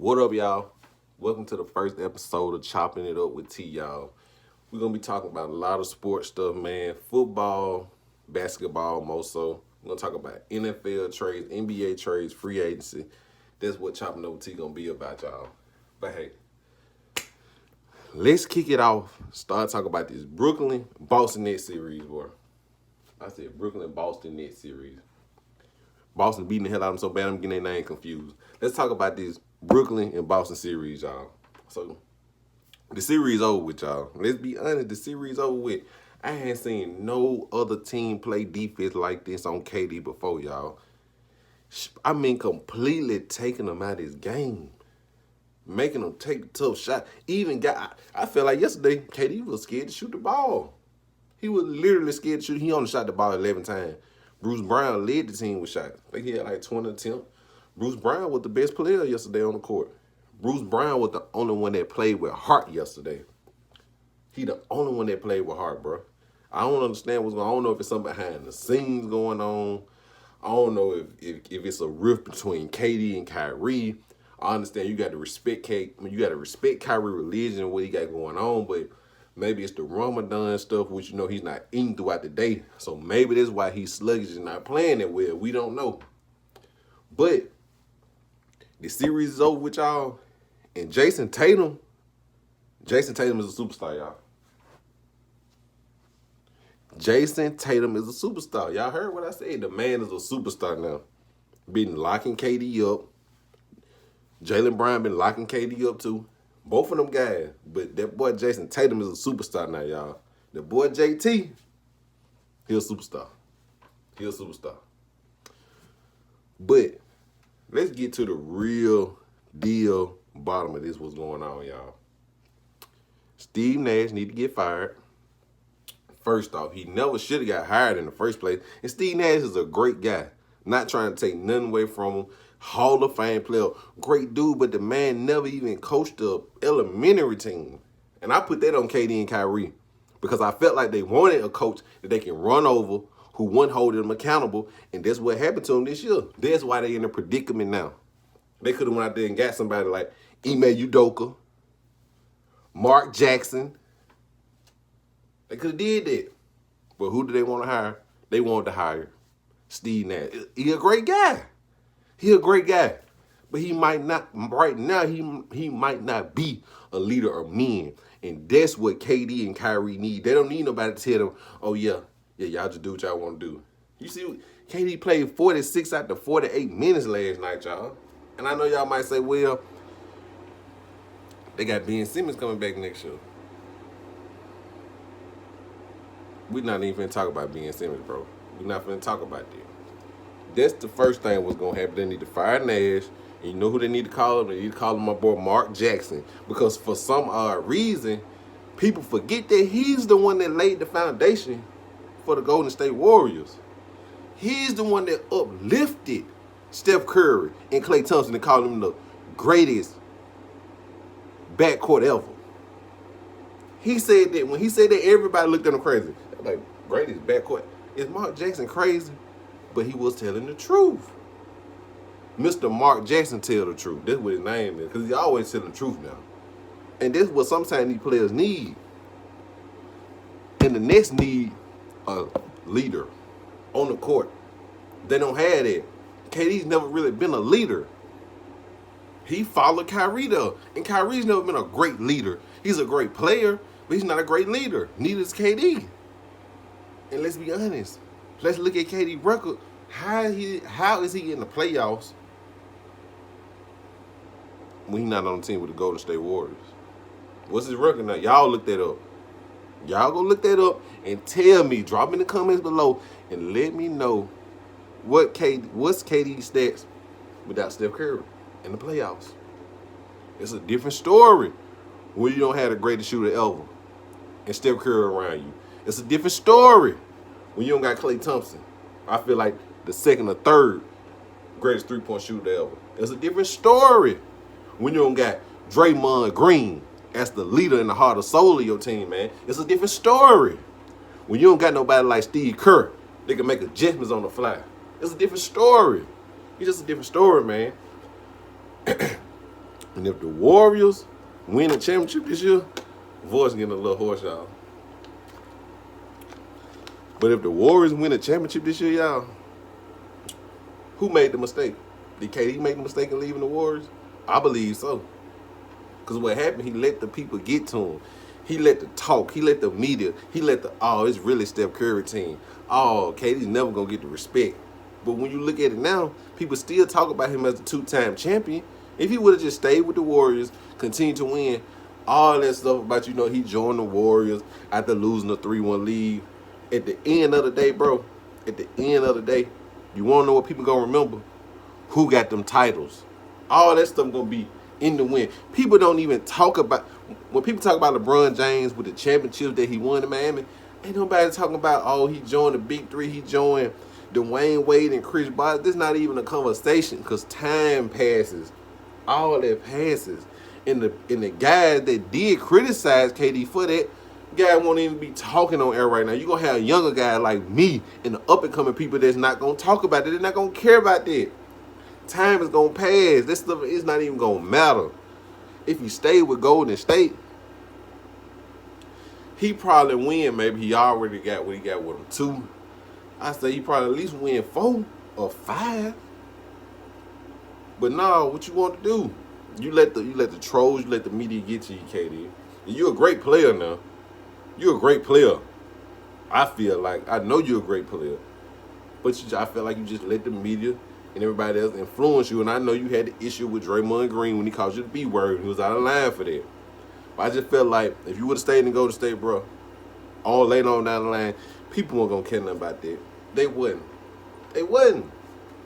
What up, y'all? Welcome to the first episode of Chopping It Up with T, y'all. We're going to be talking about a lot of sports stuff, man. Football, basketball, more so. We're going to talk about NFL trades, NBA trades, free agency. That's what Chopping It Up with T going to be about, y'all. But hey, let's kick it off. Start talking about this Brooklyn-Boston Nets series, boy. I said Brooklyn-Boston Nets series. Boston beating the hell out of them so bad I'm getting their name confused. Let's talk about this Brooklyn and Boston series, y'all. So, the series over with, y'all. Let's be honest, the series over with. I ain't seen no other team play defense like this on KD before, y'all. I mean, completely taking them out of his game. Making them take a tough shot. I felt like yesterday, KD was scared to shoot the ball. He was literally scared to shoot. He only shot the ball 11 times. Bruce Brown led the team with shots. I think he had like 20 attempts. Bruce Brown was the best player yesterday on the court. Bruce Brown was the only one that played with heart yesterday. He the only one that played with heart, bro. I don't understand what's going on. I don't know if it's something behind the scenes going on. I don't know if it's a rift between KD and Kyrie. I understand you got to respect Kyrie religion and what he got going on, but maybe it's the Ramadan stuff, which he's not eating throughout the day. So maybe that's why he's sluggish and not playing it well. We don't know. But the series is over with, y'all. And Jason Tatum is a superstar, y'all. Jason Tatum is a superstar. Y'all heard what I said. The man is a superstar now. Been locking KD up. Jaylen Brown been locking KD up too. Both of them guys. But that boy Jason Tatum is a superstar now, y'all. The boy JT, he a superstar. But let's get to the real deal bottom of this, what's going on, y'all. Steve Nash need to get fired. First off, he never should have got hired in the first place. And Steve Nash is a great guy. Not trying to take nothing away from him. Hall of Fame player. Great dude, but the man never even coached a elementary team. And I put that on KD and Kyrie because I felt like they wanted a coach that they can run over, who wouldn't hold them accountable, and that's what happened to them this year. That's why they're in a predicament now. They could have went out there and got somebody like Ime Udoka, Mark Jackson. They could have did that. But who do they want to hire? They wanted to hire Steve Nash. He a great guy. But he might not, right now, he might not be a leader of men. And that's what KD and Kyrie need. They don't need nobody to tell them, oh, yeah, y'all just do what y'all want to do. You see, KD played 46 out of 48 minutes last night, y'all. And I know y'all might say, well, they got Ben Simmons coming back next year. We're not even finna talk about Ben Simmons, bro. We're not finna talk about that. That's the first thing what's going to happen. They need to fire Nash. And you know who they need to call him? They need to call him my boy Mark Jackson. Because for some odd reason, people forget that he's the one that laid the foundation for the Golden State Warriors. He's the one that uplifted Steph Curry and Klay Thompson and called them the greatest backcourt ever. He said that. When he said that, everybody looked at him crazy. Like, greatest backcourt. Is Mark Jackson crazy? But he was telling the truth. Mr. Mark Jackson tell the truth. That's what his name is. Because he always telling the truth now. And that's what sometimes these players need. And the Nets need a leader on the court. They don't have that. KD's never really been a leader. He followed Kyrie though. And Kyrie's never been a great leader. He's a great player, but he's not a great leader. Neither is KD. And let's be honest. Let's look at KD's record. How is he in the playoffs when he's not on the team with the Golden State Warriors? What's his record now? Y'all look that up. Y'all go look that up and tell me. Drop in the comments below and let me know what's KD's stats without Steph Curry in the playoffs. It's a different story when you don't have the greatest shooter ever and Steph Curry around you. It's a different story when you don't got Klay Thompson. I feel like the second or third greatest three-point shooter ever. It's a different story when you don't got Draymond Green as the leader and the heart and soul of your team, man. It's a different story when you don't got nobody like Steve Kerr. They can make adjustments on the fly. It's a different story. It's just a different story, man. And if the Warriors win a championship this year, voice getting a little hoarse, y'all. But if the Warriors win a championship this year, y'all, who made the mistake? Did KD make the mistake in leaving the Warriors? I believe so. Because what happened, he let the people get to him. He let the talk. He let the media. He let the, oh, it's really Steph Curry team. Oh, KD's never going to get the respect. But when you look at it now, people still talk about him as a two-time champion. If he would have just stayed with the Warriors, continued to win, all that stuff about, you know, he joined the Warriors after losing a 3-1 lead. At the end of the day, bro, at the end of the day, you want to know what people going to remember? Who got them titles? All that stuff going to be in the win. People don't even talk about, when people talk about LeBron James with the championships that he won in Miami, ain't nobody talking about, oh, he joined the big three, he joined Dwayne Wade and Chris Bosh. This is not even a conversation because time passes. All that passes. And the guys that did criticize KD for that, guy won't even be talking on air right now. You're going to have a younger guy like me and the up-and-coming people that's not going to talk about it. They're not going to care about that. Time is going to pass. This stuff is not even going to matter. If he stayed with Golden State, he probably win. Maybe he already got what he got with him. 2. I say he probably at least win 4 or 5. But no, what you want to do? You let the trolls, you let the media get to you, KD. And you're a great player now. You're a great player. I feel like, I know you're a great player. But I feel like you just let the media and everybody else influence you. And I know you had the issue with Draymond Green when he called you the B word. And he was out of line for that. But I just felt like if you would have stayed in Golden State, bro, all later on down the line, people weren't going to care nothing about that. They wouldn't. They wouldn't.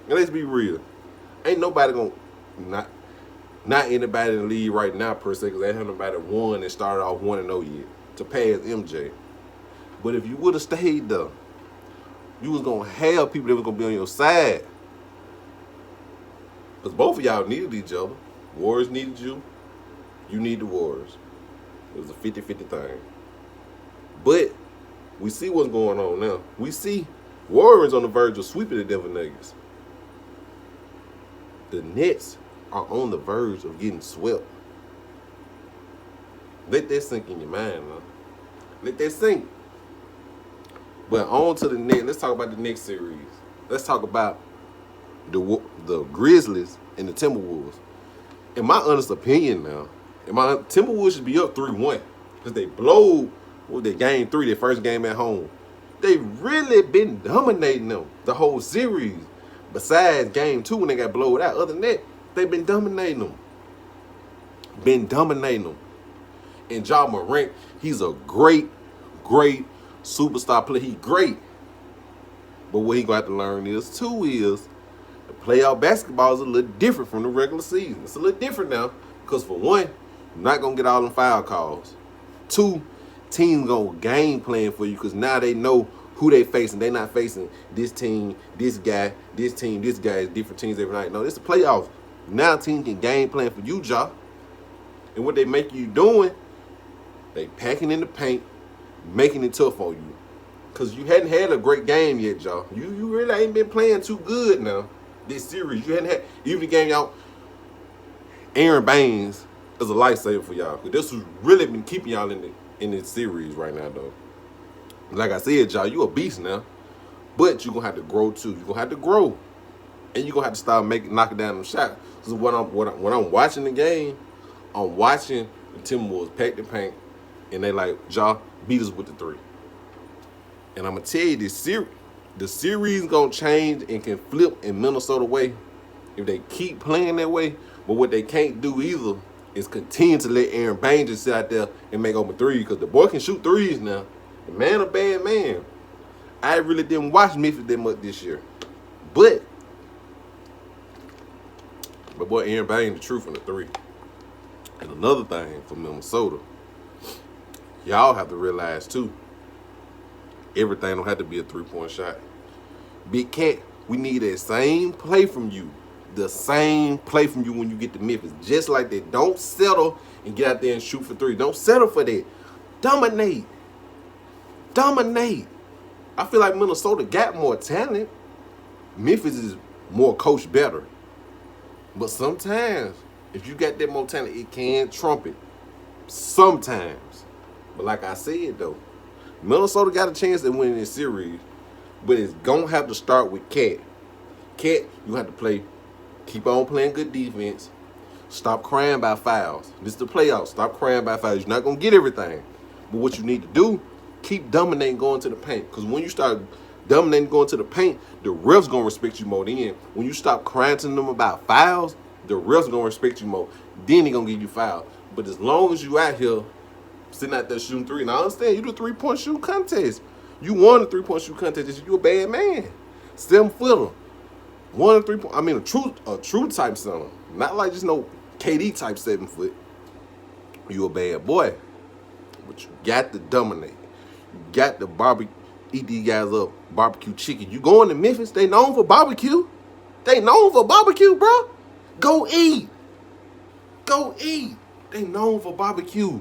And let's be real. Ain't nobody going to, not anybody in the league right now per se, because ain't nobody won and started off 1-0 yet to pass MJ. But if you would have stayed there, you was going to have people that was going to be on your side. Because both of y'all needed each other. Warriors needed you. You need the Warriors. It was a 50-50 thing. But we see what's going on now. We see Warriors on the verge of sweeping the Denver Nuggets. The Nets are on the verge of getting swept. Let that sink in your mind, man. Let that sink. But on to the next. Let's talk about the next series. Let's talk about the Grizzlies and the Timberwolves. In my honest opinion now, Timberwolves should be up 3-1 because they blow their game 3, their first game at home. They really been dominating them the whole series. Besides game 2 when they got blowed out. Other than that, they've been dominating them. And Ja Morant, he's a great superstar player. He's great. But what he going to have to learn is the playoff basketball is a little different from the regular season. It's a little different now because for one, you're not going to get all them foul calls. 2, teams going to game plan for you because now they know who they facing. They not facing this team, this guy, this team, this guy. Is different teams every night. No, this is the playoffs. Now teams can game plan for you, Ja. And what they make you doing, they packing in the paint, making it tough on you. Because you hadn't had a great game yet, Ja. You really ain't been playing too good now. This series, you hadn't had, even the game y'all, Aaron Baines is a lifesaver for y'all. Because this was really been keeping y'all in this series right now, though. Like I said, Ja, you a beast now. But you're going to have to grow, too. You're going to have to grow. And you're going to have to start knocking down them shots. Because when I'm watching the game, I'm watching the Timberwolves pack the paint. And they like, Ja, beat us with the 3. And I'm going to tell you, the series going to change and can flip in Minnesota way if they keep playing that way. But what they can't do either is continue to let Aaron Baines just sit out there and make open 3s because the boy can shoot 3s now. The man a bad man. I really didn't watch Memphis that much this year. But boy, Aaron Baines the truth on the 3. And another thing for Minnesota, y'all have to realize too, everything don't have to be a 3-point shot. Big Cat, we need that same play from you. The same play from you when you get to Memphis. Just like that. Don't settle and get out there and shoot for 3. Don't settle for that. Dominate. I feel like Minnesota got more talent. Memphis is more coached better. But sometimes If you got that more talent, it can trump it sometimes. But like I said though, Minnesota got a chance to win this series, but it's gonna have to start with Cat. Cat, you have to keep on playing good defense. Stop crying about fouls. This is the playoffs. Stop crying about fouls. You're not gonna get everything, but what you need to do, keep dominating going to the paint. Because when you start dominating going to the paint, the refs gonna respect you more. Then when you stop crying to them about fouls, the refs gonna respect you more. Then they gonna give you fouls. But as long as you out here sitting out there shooting three, and I understand you do 3-point shoot contest. You won the 3-point shoot contest. You a bad man. 7-footer. One 3-point. I mean, a true type center. Not like just no KD type 7 foot. You a bad boy. But you got to dominate. You got to eat these guys up. Barbecue chicken. You going to Memphis? They known for barbecue. They known for barbecue, bro. Go eat. Go eat. They known for barbecue.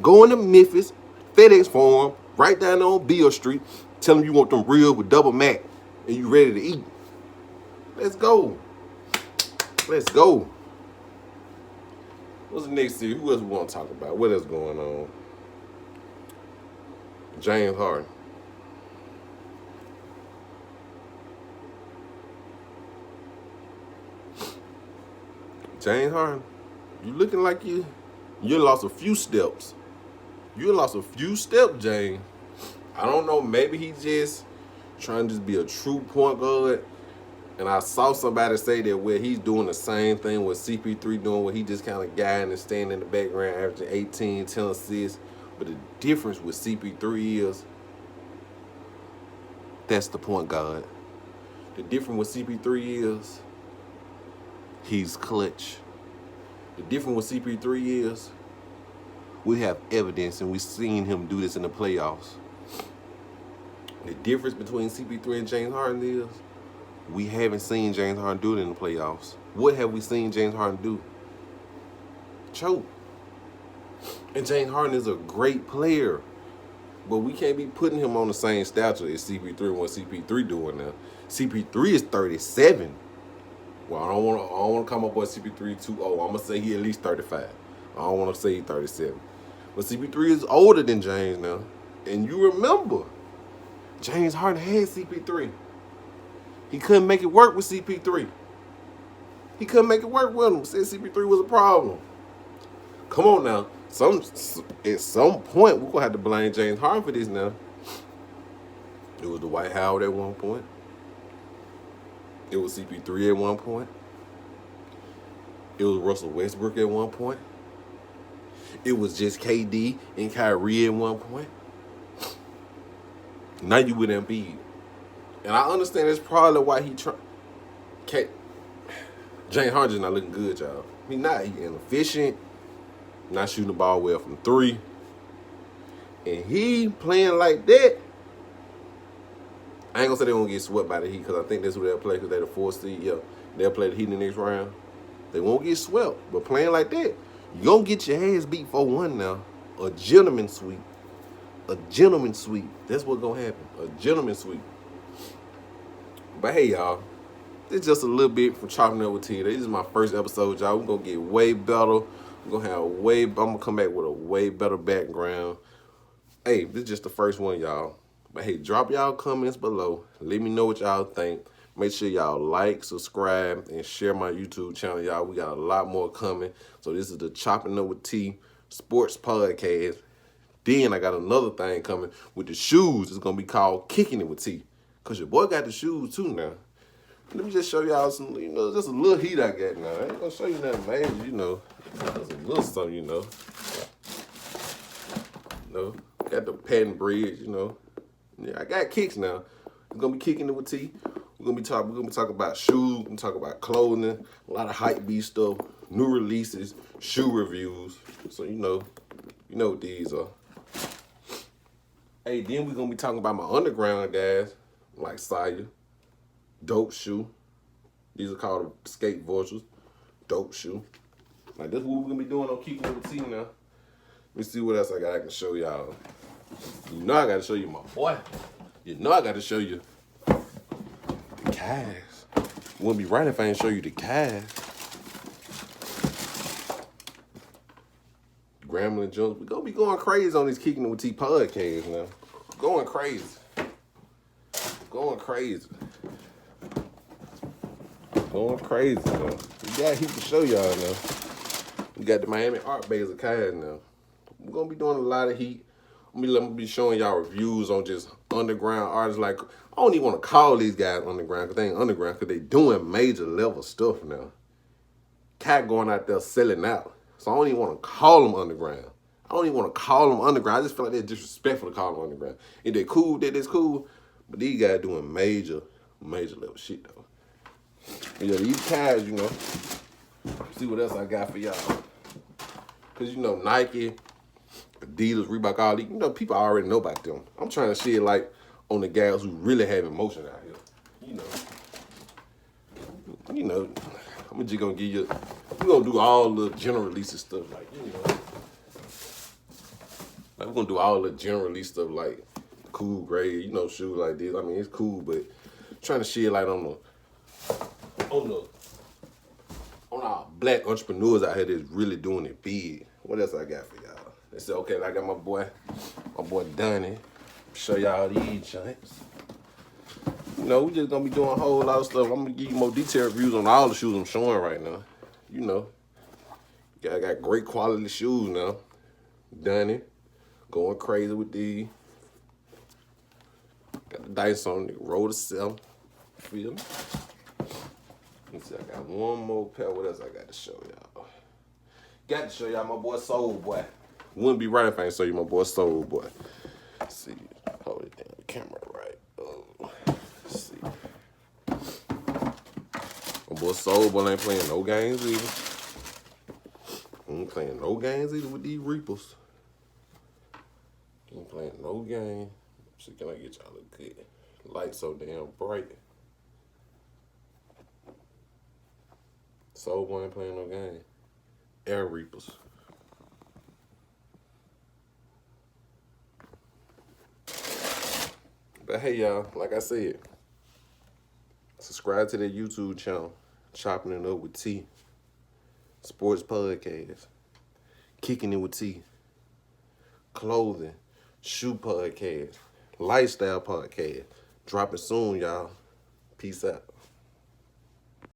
Going to Memphis, FedEx Forum, right down there on Beale Street, tell them you want them real with double mac and you ready to eat. Let's go. Let's go. What's the next series? Who else we want to talk about? What else going on? James Harden. James Harden, you looking like you lost a few steps. You lost a few steps, James. I don't know. Maybe he just trying to just be a true point guard. And I saw somebody say that where he's doing the same thing with CP3 doing, where he just kind of guiding and standing in the background, averaging 18, 10 assists. But the difference with CP3 is that's the point guard. The difference with CP3 is he's clutch. The difference with CP3 is we have evidence, and we've seen him do this in the playoffs. The difference between CP3 and James Harden is we haven't seen James Harden do it in the playoffs. What have we seen James Harden do? Choke. And James Harden is a great player, but we can't be putting him on the same stature as CP3 and what CP3 doing now. CP3 is 37. Well, I don't want to call my boy CP3 too old. I'm gonna say he at least 35. I don't want to say he's 37. But CP3 is older than James now. And you remember, James Harden had CP3. He couldn't make it work with CP3. He couldn't make it work with him. Said CP3 was a problem. Come on now. At some point, we're going to have to blame James Harden for this now. It was Dwight Howard at one point. It was CP3 at one point. It was Russell Westbrook at one point. It was just KD and Kyrie at one point. Now you with Embiid. And I understand that's probably why he James Harden's not looking good, y'all. He's not. He's inefficient. Not shooting the ball well from three. And he playing like that. I ain't gonna say they're gonna get swept by the Heat because I think that's who they'll play because they're the 4th seed. Yeah, they'll play the Heat in the next round. They won't get swept. But playing like that, you gonna get your ass beat 4-1 now. A gentleman sweep. A gentleman sweep. That's what's gonna happen. A gentleman sweep. But hey, y'all, this is just a little bit from Chopping Up with T. This is my first episode, y'all. We're gonna get way better. We're gonna have I'm gonna come back with a way better background. Hey, this is just the first one, y'all. But hey, drop y'all comments below. Let me know what y'all think. Make sure y'all like, subscribe, and share my YouTube channel, y'all. We got a lot more coming. So this is the Chopping Up with T Sports Podcast. Then I got another thing coming with the shoes. It's going to be called Kickin' It with T. Because your boy got the shoes too now. Let me just show y'all some, just a little heat I got now. I ain't going to show you nothing major, Just a little something, Got the patent bridge, Yeah, I got kicks now. We're going to be kicking it with T. We're gonna be talking about shoes, we're gonna talk about clothing, a lot of hype beast stuff, new releases, shoe reviews. So you know what these are. Hey, then we're gonna be talking about my underground guys, like Saya, dope shoe. These are called skate vultures, dope shoe. Like this is what we're gonna be doing on Kickin' It with T now. Let me see what else I can show y'all. I gotta show you my boy. I gotta show you the Cavs. It wouldn't be right if I didn't show you the Cavs. Grambling Jones. We gonna be going crazy on this Kickin' with T podcast now. Going crazy. Going crazy. Going crazy now. We got heat to show y'all now. We got the Miami Art Base of Kyle now. We're gonna be doing a lot of heat. I'm gonna be showing y'all reviews on just underground artists. Like, I don't even want to call these guys underground because they ain't underground because they doing major level stuff now. Cat going out there selling out. So I don't even want to call them underground. I don't even want to call them underground. I just feel like they're disrespectful to call them underground. If they're cool, that's cool. But these guys doing major level shit though. But yeah, these guys, you know, see what else I got for y'all. Cause you know, Nike, Adidas, Reebok, all these, you know, people already know about them. I'm trying to shed light on the guys who really have emotion out here. You know, I'm just gonna give you, we're gonna do all the general releases stuff, like, you know. Like, we're gonna do all the general release stuff, like cool grade, you know, shoes like this. I mean, it's cool, but trying to shed light on our black entrepreneurs out here that's really doing it big. What else I got for y'all? They said, okay, I got my boy Donnie. Show y'all these joints. You know, we just gonna be doing a whole lot of stuff. I'm gonna give you more detailed reviews on all the shoes I'm showing right now. You know, I got great quality shoes now. Donnie, going crazy with these. Got the dice on it, roll to sell. Feel me? Let's see, I got one more pair. What else I got to show y'all? Got to show y'all my boy Soul Boy. Wouldn't be right if I ain't show you my boy Soul Boy. Let's see, hold it down, the camera right. Oh, let's see. My boy Soul Boy ain't playing no games either. Ain't playing no games either with these Reapers. Ain't playing no game. So can I get y'all a good light so damn bright? Soul Boy ain't playing no game. Air Reapers. But hey y'all, like I said, subscribe to their YouTube channel, Chopping It Up with T. Sports podcast. Kicking It with T. Clothing. Shoe podcast. Lifestyle podcast. Dropping soon, y'all. Peace out.